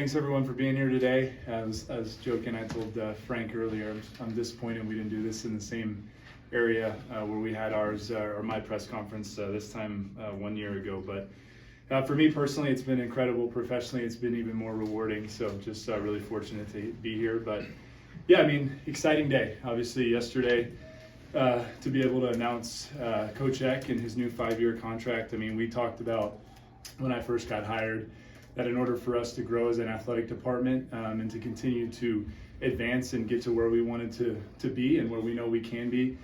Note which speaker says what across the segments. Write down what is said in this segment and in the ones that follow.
Speaker 1: Thanks everyone for being here today. I was joking, I told Frank earlier, I'm disappointed we didn't do this in the same area where we had ours, or my press conference this time 1 year ago. But for me personally, it's been incredible. Professionally, it's been even more rewarding. So just really fortunate to be here. But yeah, I mean, exciting day. Obviously yesterday to be able to announce Coach Eck and his new 5-year contract. I mean, we talked about when I first got hired that in order for us to grow as an athletic department and to continue to advance and get to where we wanted to be and where we know we can be,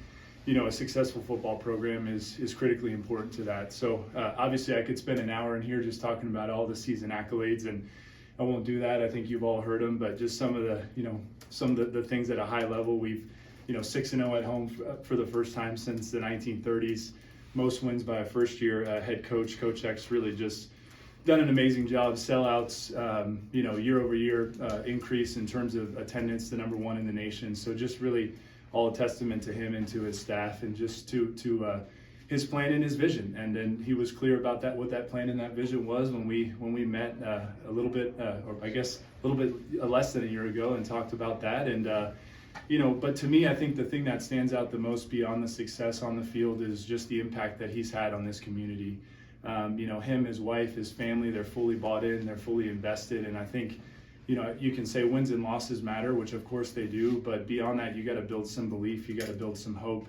Speaker 1: you know, a successful football program is critically important to that. So obviously I could spend an hour in here just talking about all the season accolades, and I won't do that. I think you've all heard them, but just some of the things at a high level. We've 6-0 at home for the first time since the 1930s. Most wins by a first-year head coach. Coach Eck's really just done an amazing job. Sellouts, year over year increase in terms of attendance, the number 1 in the nation. So just really all a testament to him and to his staff, and just to his plan and his vision. And then he was clear about that, what that plan and that vision was when we met a little bit, or I guess a little bit less than a year ago, and talked about that. And but to me, I think the thing that stands out the most beyond the success on the field is just the impact that he's had on this community. Him, his wife, his family, they're fully bought in, they're fully invested. And I think, you can say wins and losses matter, which of course they do, but beyond that, you got to build some belief, you got to build some hope,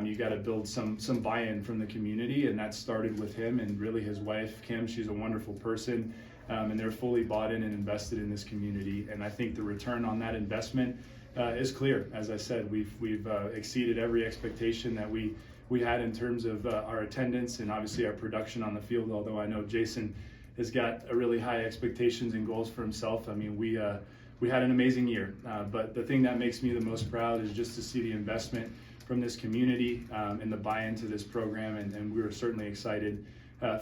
Speaker 1: you got to build some buy-in from the community. And that started with him and really his wife, Kim. She's a wonderful person, and they're fully bought in and invested in this community. And I think the return on that investment is clear. As I said, we've exceeded every expectation that we had in terms of our attendance and obviously our production on the field, although I know Jason has got a really high expectations and goals for himself. I mean, we had an amazing year, but the thing that makes me the most proud is just to see the investment from this community and the buy-in to this program, and we're certainly excited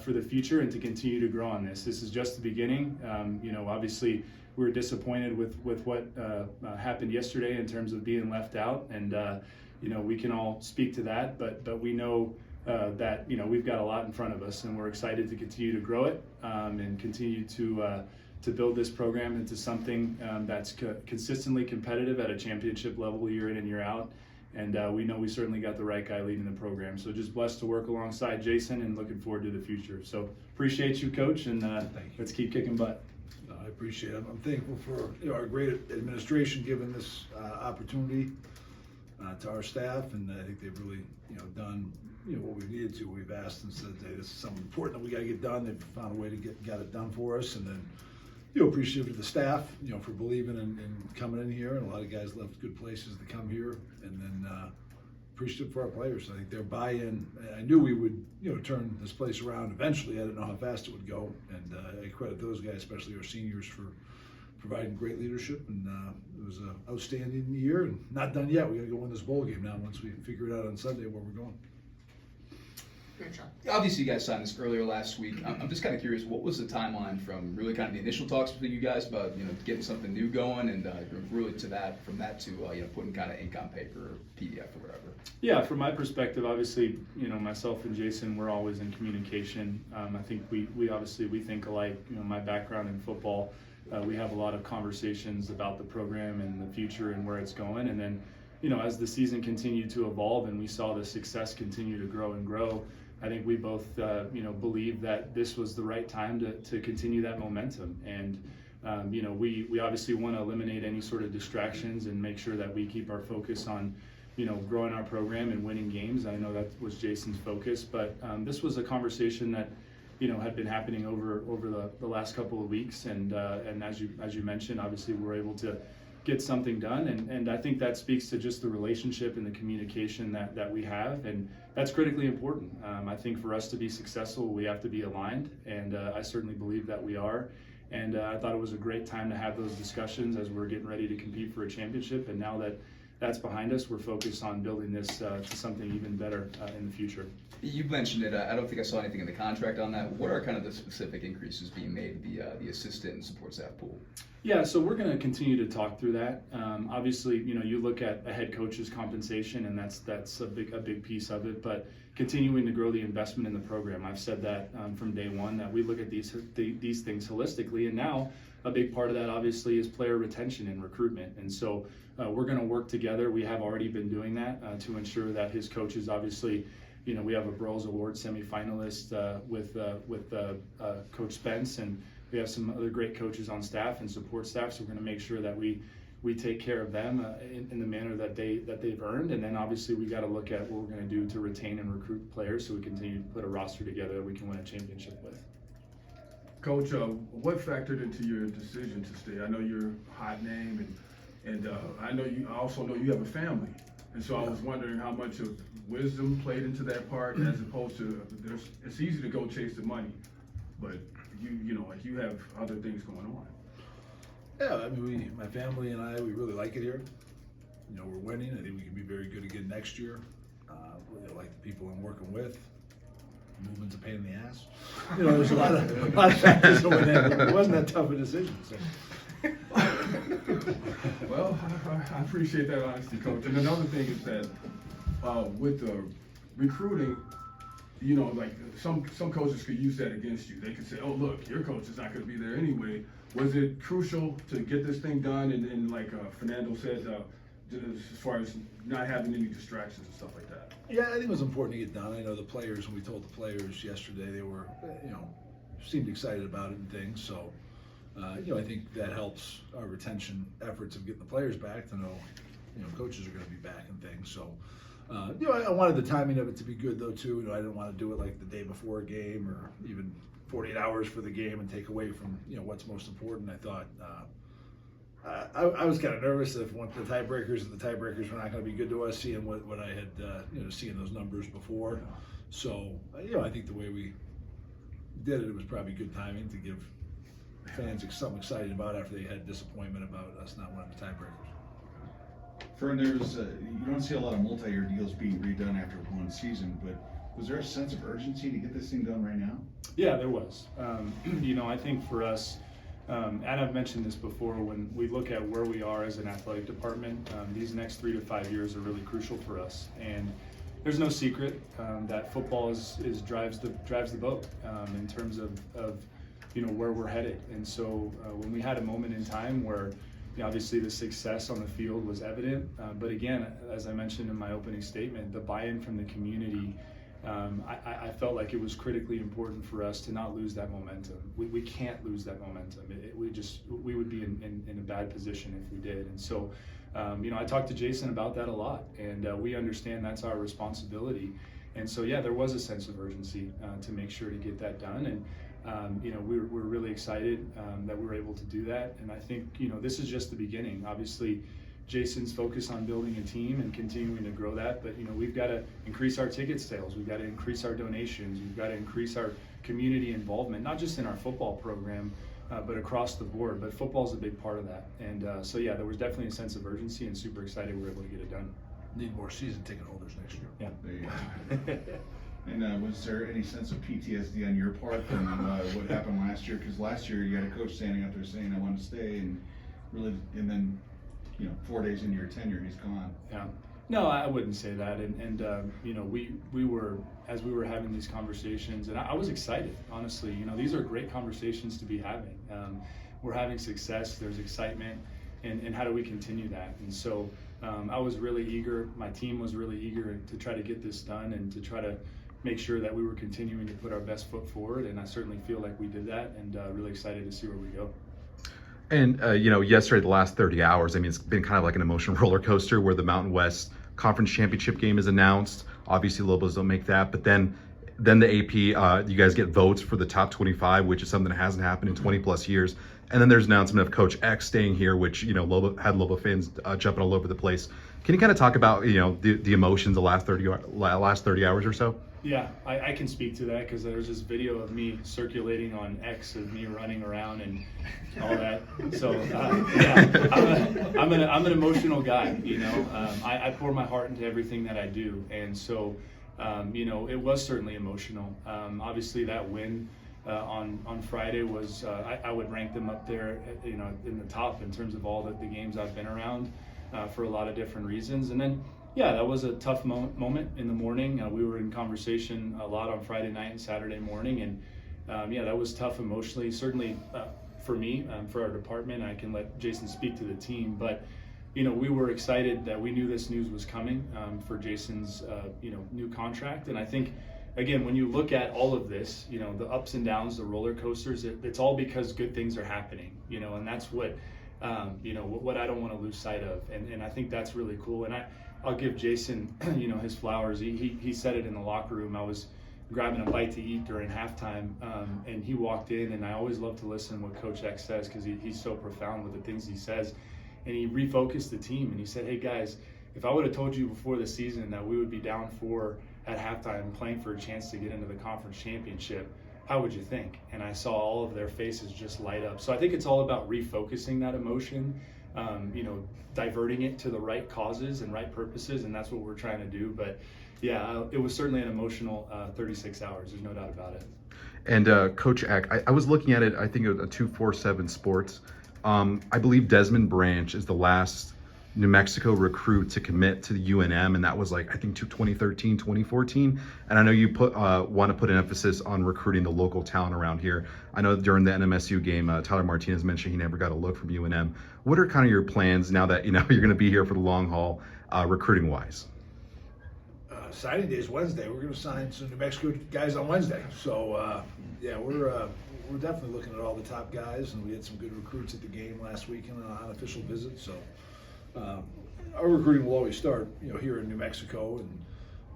Speaker 1: for the future and to continue to grow on this. This is just the beginning. Obviously we were disappointed with what happened yesterday in terms of being left out, and we can all speak to that, but we know that we've got a lot in front of us, and we're excited to continue to grow it and continue to build this program into something that's consistently competitive at a championship level year in and year out. And we know we certainly got the right guy leading the program. So just blessed to work alongside Jason and looking forward to the future. So appreciate you, Coach, and let's keep kicking butt.
Speaker 2: I appreciate it. I'm thankful for our great administration giving this opportunity to our staff, and I think they've really done what we needed to. We've asked and said, hey, this is something important that we got to get done. They've found a way to get it done for us, and then appreciative to the staff for believing and coming in here. And a lot of guys left good places to come here, and then appreciative for our players. I think their buy-in. I knew we would turn this place around eventually. I didn't know how fast it would go, and I credit those guys, especially our seniors, for providing great leadership. And it was an outstanding year, and not done yet. We got to go win this bowl game now once we figure it out on Sunday where we're going.
Speaker 3: Obviously, you guys signed this earlier last week. I'm just kind of curious, what was the timeline from really kind of the initial talks between you guys about getting something new going, and really from that to putting kind of ink on paper or PDF or whatever?
Speaker 1: Yeah, from my perspective, obviously, myself and Jason, we're always in communication. I think we obviously think alike. My background in football, we have a lot of conversations about the program and the future and where it's going. And then, as the season continued to evolve and we saw the success continue to grow and grow, I think we both, believed that this was the right time to continue that momentum. And, we obviously want to eliminate any sort of distractions and make sure that we keep our focus on, growing our program and winning games. I know that was Jason's focus, but this was a conversation that, had been happening over the last couple of weeks. And as you mentioned, obviously we're able to get something done, and I think that speaks to just the relationship and the communication that we have, and that's critically important. I think for us to be successful, we have to be aligned, and I certainly believe that we are. And I thought it was a great time to have those discussions as we're getting ready to compete for a championship. And now that that's behind us, we're focused on building this to something even better in the future.
Speaker 3: You mentioned it. I don't think I saw anything in the contract on that. What are kind of the specific increaes being made to the assistant and support staff pool?
Speaker 1: Yeah, so we're going to continue to talk through that. Obviously, you look at a head coach's compensation, and that's a big piece of it. But continuing to grow the investment in the program, I've said that from day one, that we look at these things holistically. And now a big part of that obviously is player retention and recruitment. And so we're going to work together. We have already been doing that to ensure that his coaches, obviously, we have a Bros Award semifinalist with Coach Spence, and we have some other great coaches on staff and support staff. So we're going to make sure that we take care of them in the manner that they've earned. And then obviously we got to look at what we're going to do to retain and recruit players so we continue to put a roster together that we can win a championship with.
Speaker 4: Coach, what factored into your decision to stay? I know you're a hot name, and I also know you have a family, and so I was wondering how much of wisdom played into that part, as opposed to it's easy to go chase the money, but you have other things going on.
Speaker 2: Yeah, I mean, my family and I, we really like it here. We're winning. I think we can be very good again next year. Really like the people I'm working with. Movement's a pain in the ass. There's a lot of factors that went in. It wasn't that tough a decision. So.
Speaker 4: Well, I appreciate that honesty, Coach. And another thing is that with the recruiting, like some coaches could use that against you. They could say, "Oh, look, your coach is not going to be there anyway." Was it crucial to get this thing done? And like Fernando said, as far as not having any distractions and stuff like that.
Speaker 2: Yeah, I think it was important to get done. I know the players, when we told the players yesterday, they were, seemed excited about it and things. So, I think that helps our retention efforts of getting the players back to know, coaches are going to be back and things. So, I wanted the timing of it to be good though too. I didn't want to do it like the day before a game or even 48 hours for the game and take away from, what's most important. I thought, I was kind of nervous if the tiebreakers were not going to be good to us, seeing what I had, seeing those numbers before. So, I think the way we did it was probably good timing to give fans something excited about after they had disappointment about us not winning the tiebreakers.
Speaker 5: Fern, you don't see a lot of multi-year deals being redone after one season, but was there a sense of urgency to get this thing done right now?
Speaker 1: Yeah, there was. I think for us, and I've mentioned this before, when we look at where we are as an athletic department, these next 3 to 5 years are really crucial for us. And there's no secret that football drives the boat in terms of where we're headed. And so when we had a moment in time where obviously the success on the field was evident, but again, as I mentioned in my opening statement, the buy-in from the community, I felt like it was critically important for us to not lose that momentum. We can't lose that momentum. We would be in a bad position if we did. And so, I talked to Jason about that a lot, and we understand that's our responsibility. And so, yeah, there was a sense of urgency to make sure to get that done. And we're really excited that we were able to do that. And I think this is just the beginning. Obviously, Jason's focused on building a team and continuing to grow that, but we've got to increase our ticket sales, we've got to increase our donations, we've got to increase our community involvement, not just in our football program, but across the board. But football's a big part of that, and so yeah, there was definitely a sense of urgency, and super excited we were able to get it done.
Speaker 2: Need more season ticket holders next year.
Speaker 1: Yeah.
Speaker 5: There you go. And was there any sense of PTSD on your part from what happened last year? Because last year you had a coach standing up there saying, "I want to stay," and then 4 days into your tenure, he's gone.
Speaker 1: Yeah. No, I wouldn't say that. And we were, as we were having these conversations, and I was excited, honestly. These are great conversations to be having. We're having success, there's excitement, and how do we continue that? And so I was really eager, my team was really eager to try to get this done and to try to make sure that we were continuing to put our best foot forward, and I certainly feel like we did that, and really excited to see where we go.
Speaker 6: And, yesterday, the last 30 hours, it's been kind of like an emotional roller coaster where the Mountain West Conference Championship game is announced. Obviously, Lobos don't make that. But then the AP, you guys get votes for the top 25, which is something that hasn't happened in 20 plus years. And then there's an announcement of Coach X staying here, which, had Lobo fans jumping all over the place. Can you kind of talk about, the emotions the last 30 hours or so?
Speaker 1: Yeah, I can speak to that because there's this video of me circulating on X of me running around and all that. So yeah, I'm an emotional guy. I pour my heart into everything that I do, and so it was certainly emotional. Obviously, that win on Friday was I would rank them up there, in the top in terms of all the games I've been around for a lot of different reasons, and then. Yeah, that was a tough moment in the morning. We were in conversation a lot on Friday night and Saturday morning, and that was tough emotionally. Certainly for me, for our department. I can let Jason speak to the team, but we were excited that we knew this news was coming for Jason's new contract. And I think, again, when you look at all of this, the ups and downs, the roller coasters, it's all because good things are happening, and that's what what I don't want to lose sight of. And I think that's really cool. And I'll give Jason, his flowers. He said it in the locker room. I was grabbing a bite to eat during halftime, and he walked in, and I always love to listen to what Coach X says, because he's so profound with the things he says. And he refocused the team, and he said, hey guys, if I would have told you before the season that we would be down 4 at halftime playing for a chance to get into the conference championship, how would you think? And I saw all of their faces just light up. So I think it's all about refocusing that emotion, diverting it to the right causes and right purposes, and that's what we're trying to do. But yeah, it was certainly an emotional 36 hours. There's no doubt about it.
Speaker 6: And Coach Eck, I was looking at it, I think it was a 247 Sports. I believe Desmond Branch is the last New Mexico recruit to commit to the UNM, and that was I think 2013, 2014. And I know you want to put an emphasis on recruiting the local talent around here. I know during the NMSU game, Tyler Martinez mentioned he never got a look from UNM. What are kind of your plans now that you're going to be here for the long haul, recruiting wise?
Speaker 2: Signing day is Wednesday. We're going to sign some New Mexico guys on Wednesday. So yeah, we're definitely looking at all the top guys, and we had some good recruits at the game last weekend on an unofficial visit. So our recruiting will always start, here in New Mexico, and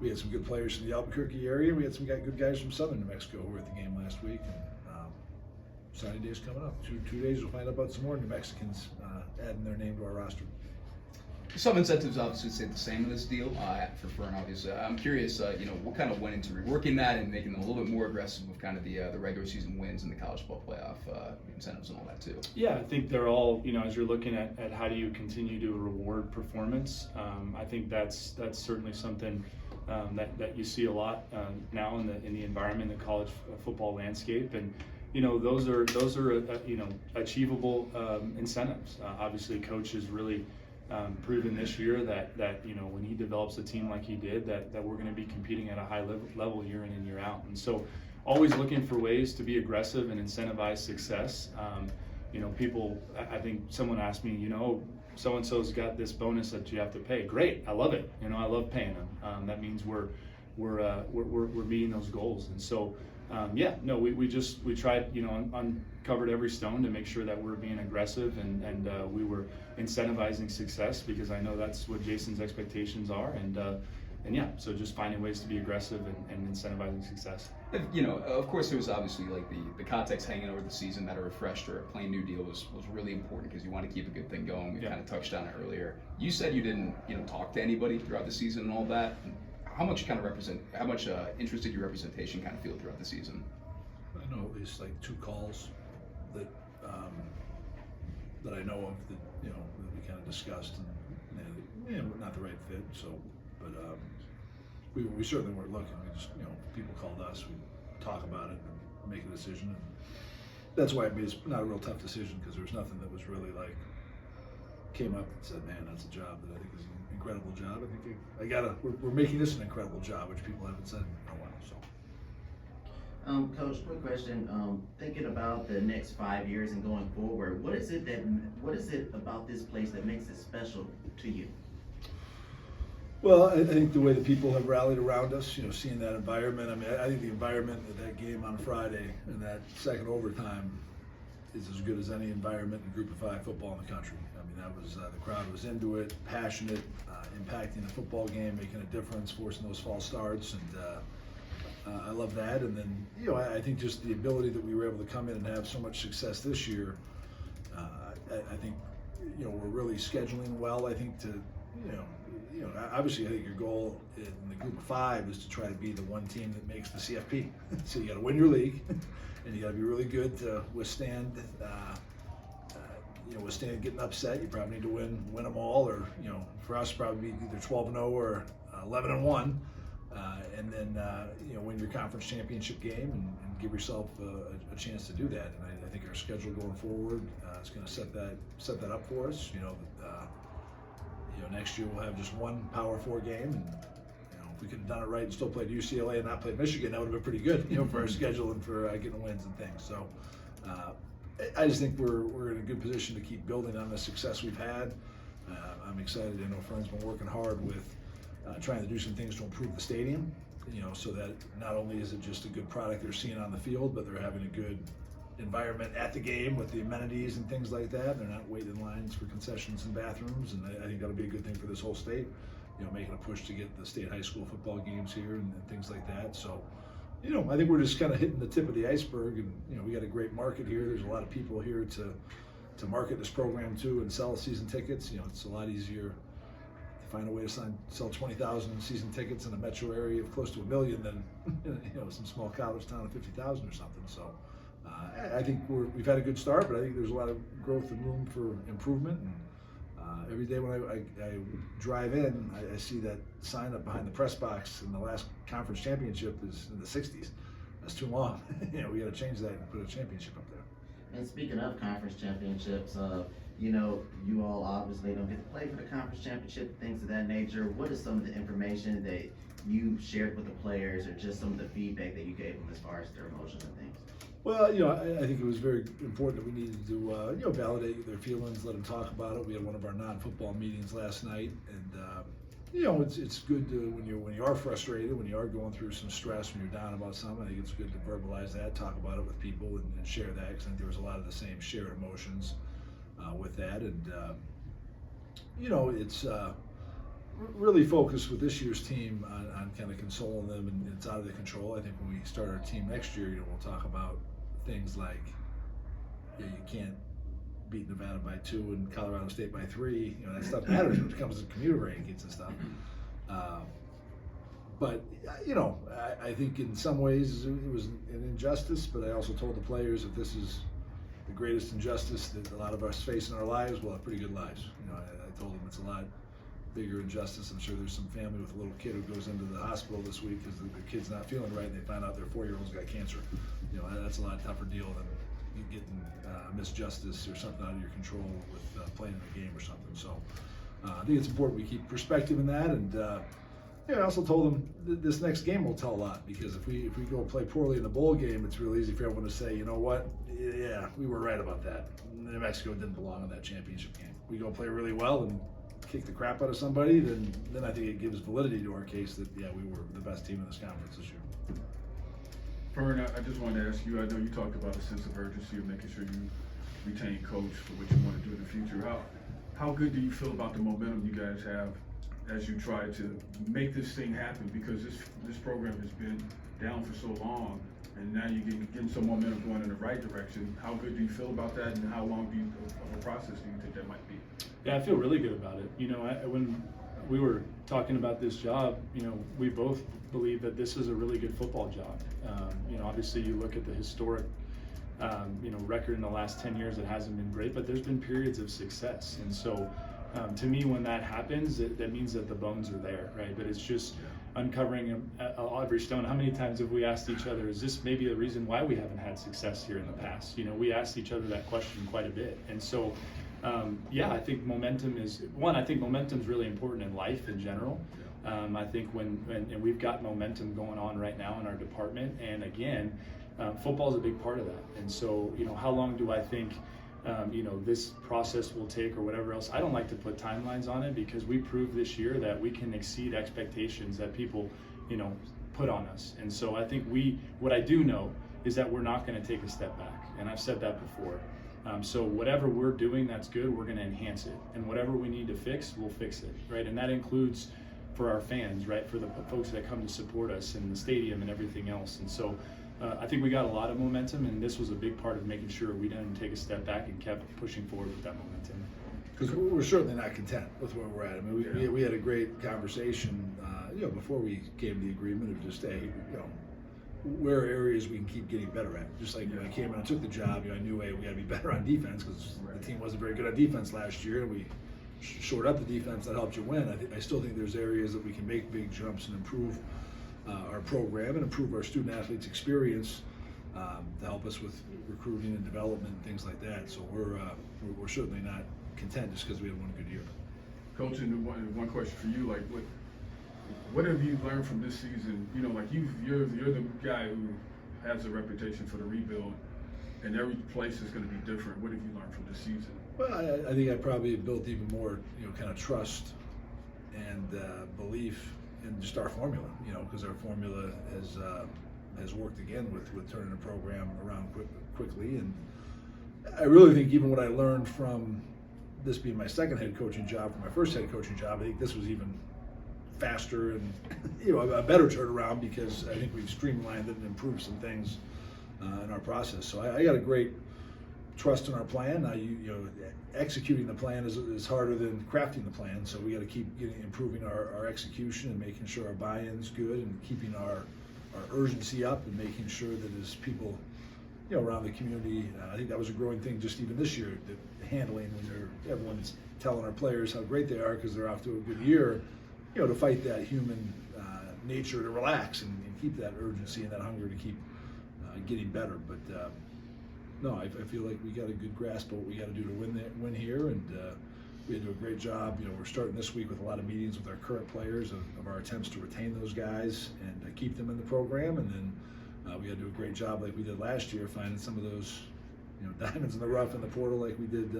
Speaker 2: we had some good players from the Albuquerque area. We had some good guys from Southern New Mexico who were at the game last week. And signing day is coming up. Two days, we'll find out about some more New Mexicans adding their name to our roster.
Speaker 3: Some incentives obviously stay the same in this deal for Fern, obviously. I'm curious, what kind of went into reworking that and making them a little bit more aggressive with kind of the regular season wins and the college ball playoff incentives and all that too.
Speaker 1: Yeah, I think they're all, as you're looking at how do you continue to reward performance, I think that's certainly something that you see a lot now in the environment, the college football landscape. And those are achievable incentives. Obviously, Coach is really proven this year that when he develops a team like he did, that we're going to be competing at a high level year in and year out. And so always looking for ways to be aggressive and incentivize success. People, I think someone asked me, so-and-so's got this bonus that you have to pay. Great, I love it. I love paying them. That means we're meeting those goals. And so we tried, uncovered every stone to make sure that we're being aggressive and we were incentivizing success, because I know that's what Jason's expectations are. And so just finding ways to be aggressive and incentivizing success.
Speaker 3: Of course, there was obviously the context hanging over the season that a refreshed or a plain new deal was really important, because you want to keep a good thing going. We kind of touched on it earlier. You said you didn't talk to anybody throughout the season and all that. How much interest did your representation kind of feel throughout the season?
Speaker 2: I know at least 2 calls that I know of that that we kind of discussed, and not the right fit. So, but we certainly weren't looking. We just people called us, we talk about it and make a decision. And that's why it's not a real tough decision, because there was nothing that was really came up and said, man, that's a job that I think is an incredible job. I think we're making this an incredible job, which people haven't said in a while. So.
Speaker 7: Coach, quick question. Thinking about the next 5 years and going forward, what is it about this place that makes it special to you?
Speaker 2: Well, I think the way the people have rallied around us, seeing that environment. I mean, I think the environment of that game on Friday and that second overtime is as good as any environment in Group of 5 football in the country. I mean, that was the crowd was into it, passionate, impacting the football game, making a difference, forcing those false starts, and I love that. And then, I think just the ability that we were able to come in and have so much success this year. I think, we're really scheduling well. I think obviously, I think your goal in the Group of 5 is to try to be the one team that makes the CFP. So you got to win your league, and you got to be really good to withstand getting upset. You probably need to win them all, or for us, probably either 12-0 or 11-1. And then win your conference championship game and give yourself a chance to do that. And I think our schedule going forward is going to set that up for us. Next year we'll have just one Power 4 game, and if we could have done it right and still played UCLA and not played Michigan, that would have been pretty good, for our schedule and for getting wins and things. So I just think we're in a good position to keep building on the success we've had. I'm excited. I know Fern's been working hard with trying to do some things to improve the stadium, so that not only is it just a good product they're seeing on the field, but they're having a good environment at the game with the amenities and things like that. They're not waiting in lines for concessions and bathrooms, and I think that'll be a good thing for this whole state. Making a push to get the state high school football games here and things like that. So, I think we're just kind of hitting the tip of the iceberg, and we got a great market here. There's a lot of people here to market this program to and sell season tickets. It's a lot easier to find a way to sell 20,000 season tickets in a metro area of close to 1 million than some small college town of 50,000 or something. So I think we've had a good start, but I think there's a lot of growth and room for improvement. And every day when I drive in, I see that sign up behind the press box in the last conference championship is in the 60s. That's too long. We got to change that and put a championship up there.
Speaker 7: And speaking of conference championships, you all obviously don't get to play for the conference championship, things of that nature. What is some of the information that you shared with the players, or just some of the feedback that you gave them as far as their emotion and things?
Speaker 2: Well, I think it was very important that we needed to, validate their feelings, let them talk about it. We had one of our non-football meetings last night, and it's good to when you are frustrated, when you are going through some stress, when you're down about something. I think it's good to verbalize that, talk about it with people, and share that, because I think there was a lot of the same shared emotions with that, and it's really focused with this year's team on kind of consoling them, and it's out of their control. I think when we start our team next year, we'll talk about things like, you can't beat Nevada by 2 and Colorado State by 3. That stuff matters when it comes to commuter rankings and stuff. But I think in some ways it was an injustice, but I also told the players, if this is the greatest injustice that a lot of us face in our lives, we'll have pretty good lives. I told them it's a lot bigger injustice. I'm sure there's some family with a little kid who goes into the hospital this week because the kid's not feeling right and they find out their 4-year-old's got cancer. That's a lot tougher deal than getting misjustice or something out of your control with playing in a game or something. So I think it's important we keep perspective in that, and I also told them this next game will tell a lot, because if we go play poorly in the bowl game, it's real easy for everyone to say, you know what, yeah, we were right about that. New Mexico didn't belong in that championship game. We go play really well and kick the crap out of somebody, then I think it gives validity to our case that, yeah, we were the best team in this conference this year.
Speaker 4: Fern, I just wanted to ask you, I know you talked about a sense of urgency of making sure you retain coach for what you want to do in the future. How good do you feel about the momentum you guys have as you try to make this thing happen? Because this program has been down for so long, and now you're getting some momentum going in the right direction. How good do you feel about that, and how long of a process do you think that might be?
Speaker 1: Yeah, I feel really good about it. When we were talking about this job, we both believe that this is a really good football job. Obviously you look at the historic, record in the last 10 years, it hasn't been great, but there's been periods of success. And so to me, when that happens, that means that the bones are there, right? But it's just uncovering every stone. How many times have we asked each other, is this maybe the reason why we haven't had success here in the past? We asked each other that question quite a bit. And so, I think momentum is really important in life in general. I think and we've got momentum going on right now in our department, and again, football is a big part of that. And so, how long do I think this process will take, or whatever else? I don't like to put timelines on it, because we proved this year that we can exceed expectations that people put on us. And so I think what I do know is that we're not going to take a step back, and I've said that before. So whatever we're doing that's good, we're going to enhance it, and whatever we need to fix, we'll fix it, right? And that includes for our fans, right? For the folks that come to support us in the stadium and everything else. And so I think we got a lot of momentum, and this was a big part of making sure we didn't take a step back and kept pushing forward with that momentum.
Speaker 2: Because we're certainly not content with where we're at. I mean, we had a great conversation, before we came to the agreement of just, hey, where are areas we can keep getting better at? Just like when I came in and took the job, I knew, hey, we got to be better on defense, because the team wasn't very good on defense last year, and we shored up the defense. That helped you win. I still think there's areas that we can make big jumps and improve our program and improve our student athletes' experience to help us with recruiting and development and things like that. So we're certainly not content just because we had one good year.
Speaker 4: Coach, and one question for you, like what have you learned from this season? You're the guy who has a reputation for the rebuild. and every place is going to be different. What have you learned from this season?
Speaker 2: Well, I think I probably built even more, kind of trust and belief in just our formula, because our formula has worked again with turning the program around quickly. And I really think even what I learned from this being my second head coaching job from my first head coaching job, I think this was even faster and a better turnaround, because I think we've streamlined it and improved some things in our process. So I got a great trust in our plan. Now, executing the plan is harder than crafting the plan. So we got to keep improving our execution and making sure our buy-in's good and keeping our urgency up and making sure that as people, around the community, I think that was a growing thing just even this year, that handling when everyone's telling our players how great they are because they're off to a good year, to fight that human nature to relax and keep that urgency and that hunger to keep getting better. But no, I feel like we got a good grasp of what we got to do to win here, and we had to do a great job. We're starting this week with a lot of meetings with our current players of our attempts to retain those guys and keep them in the program, and then we got to do a great job like we did last year, finding some of those diamonds in the rough in the portal like we did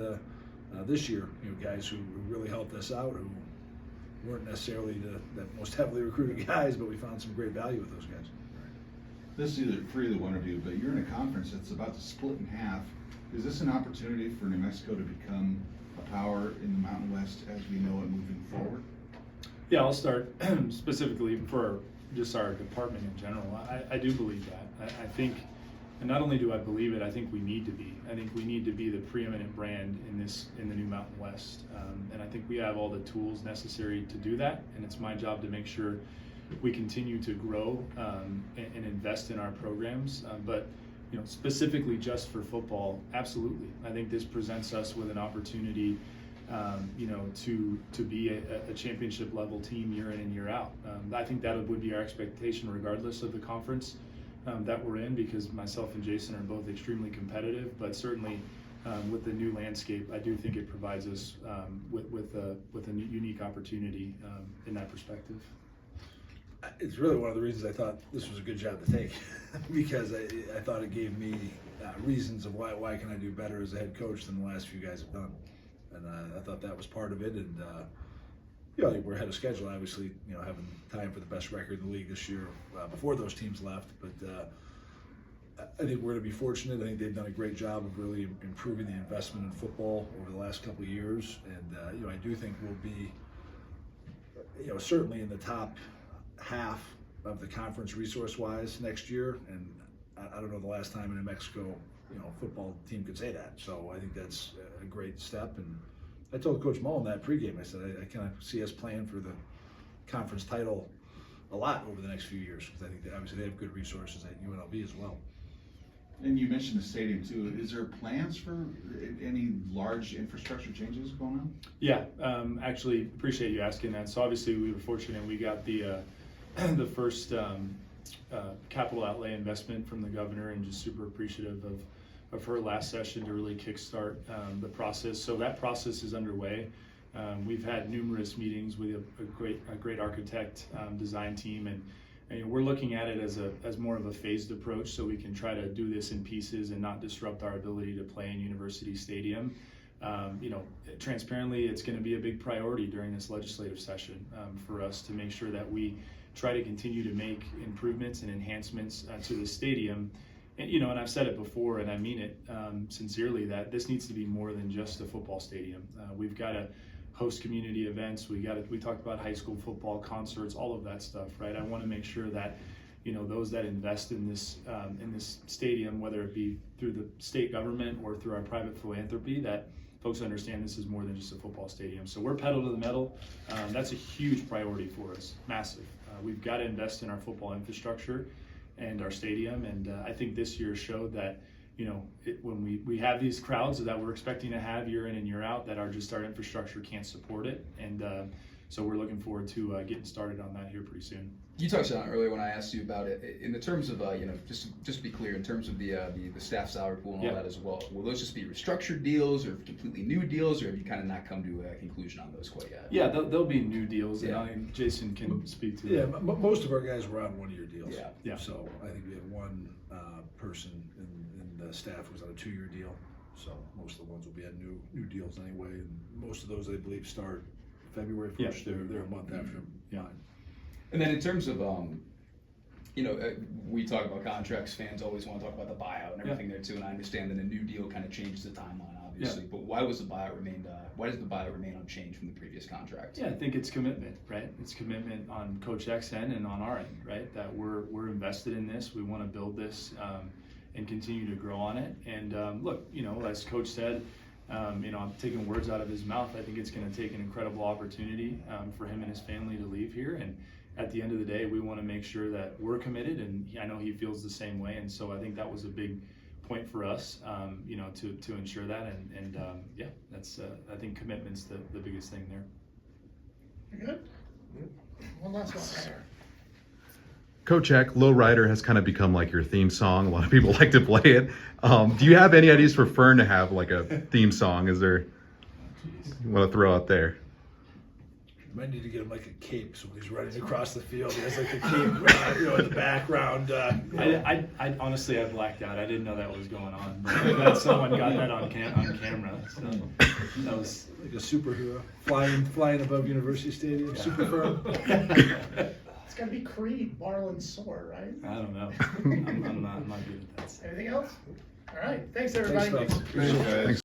Speaker 2: this year. Guys who really helped us out, who weren't necessarily the most heavily recruited guys, but we found some great value with those guys.
Speaker 5: This is either for either one of you, but you're in a conference that's about to split in half. Is this an opportunity for New Mexico to become a power in the Mountain West as we know it moving forward?
Speaker 1: Yeah, I'll start specifically for just our department in general. I do believe that. I think, and not only do I believe it, I think we need to be. I think we need to be the preeminent brand in the new Mountain West, and I think we have all the tools necessary to do that. And it's my job to make sure we continue to grow and invest in our programs. But specifically just for football, absolutely. I think this presents us with an opportunity, to be a championship level team year in and year out. I think that would be our expectation regardless of the conference that we're in, because myself and Jason are both extremely competitive, but certainly with the new landscape, I do think it provides us with a unique opportunity in that perspective.
Speaker 2: It's really one of the reasons I thought this was a good job to take, because I thought it gave me reasons of why can I do better as a head coach than the last few guys have done, and I thought that was part of it. And I think we're ahead of schedule, obviously, having time for the best record in the league this year before those teams left. But I think we're going to be fortunate. I think they've done a great job of really improving the investment in football over the last couple of years, and I do think we'll be, certainly in the top half of the conference resource-wise next year, and I don't know the last time in New Mexico, football team could say that. So I think that's a great step. And I told Coach Mullen that pregame. I said I kind of see us playing for the conference title a lot over the next few years, because I think obviously they have good resources at UNLV as well.
Speaker 5: And you mentioned the stadium too. Is there plans for any large infrastructure changes going on?
Speaker 1: Yeah, actually appreciate you asking that. So obviously we were fortunate. We got the first capital outlay investment from the governor, and just super appreciative of her last session to really kickstart the process. So that process is underway. We've had numerous meetings with a great architect design team, and we're looking at it as more of a phased approach, so we can try to do this in pieces and not disrupt our ability to play in University Stadium. Transparently, it's going to be a big priority during this legislative session for us to make sure that we try to continue to make improvements and enhancements to the stadium. And I've said it before, and I mean it sincerely, that this needs to be more than just a football stadium. We've got to host community events. We talked about high school football, concerts, all of that stuff, right? I want to make sure that those that invest in this stadium, whether it be through the state government or through our private philanthropy, that folks understand this is more than just a football stadium. So we're pedal to the metal. That's a huge priority for us, massive. We've got to invest in our football infrastructure and our stadium, and I think this year showed that when we have these crowds that we're expecting to have year in and year out, that our infrastructure can't support it, and so we're looking forward to getting started on that here pretty soon.
Speaker 3: You touched on it earlier when I asked you about it. In the terms of, just to be clear, in terms of the staff salary pool and all that as well, will those just be restructured deals or completely new deals, or have you kind of not come to a conclusion on those quite yet?
Speaker 1: Yeah, there'll be new deals, and Jason can speak to
Speaker 2: Yeah,
Speaker 1: that.
Speaker 2: most of our guys were on one-year deals.
Speaker 3: Yeah.
Speaker 2: So I think we have one person in staff who's on a 2-year deal. So most of the ones will be on new deals anyway, and most of those I believe start February 1st.
Speaker 1: Yeah.
Speaker 2: They're a month after mine.
Speaker 3: And then in terms of, we talk about contracts, fans always want to talk about the buyout and everything there too, and I understand that a new deal kind of changes the timeline, obviously, but why does the buyout remain unchanged from the previous contract?
Speaker 1: Yeah, I think it's commitment, right? It's commitment on Coach X's end and on our end, right? That we're invested in this. We want to build this and continue to grow on it. And look, as Coach said, I'm taking words out of his mouth. I think it's going to take an incredible opportunity for him and his family to leave here. And at the end of the day, we want to make sure that we're committed, and I know he feels the same way. And so I think that was a big point for us, to ensure that. And that's I think commitment's the biggest thing there.
Speaker 8: You good? One last one there.
Speaker 6: Coach Eck, Low Rider has kind of become like your theme song. A lot of people like to play it. Do you have any ideas for Fern to have like a theme song? Is there, you want to throw out there?
Speaker 2: You might need to get him like a cape, so when he's running across the field, he has like a cape, in the background.
Speaker 1: I honestly, I blacked out. I didn't know that was going on. But I'm glad someone got that on camera. So that was
Speaker 2: like a superhero flying above University Stadium. Super firm.
Speaker 8: It's got to be Creed, Marlin Soar, right?
Speaker 1: I don't know. I'm not good at that.
Speaker 8: Anything else? All right. Thanks, everybody.
Speaker 2: Thanks, folks.
Speaker 5: Thanks, guys.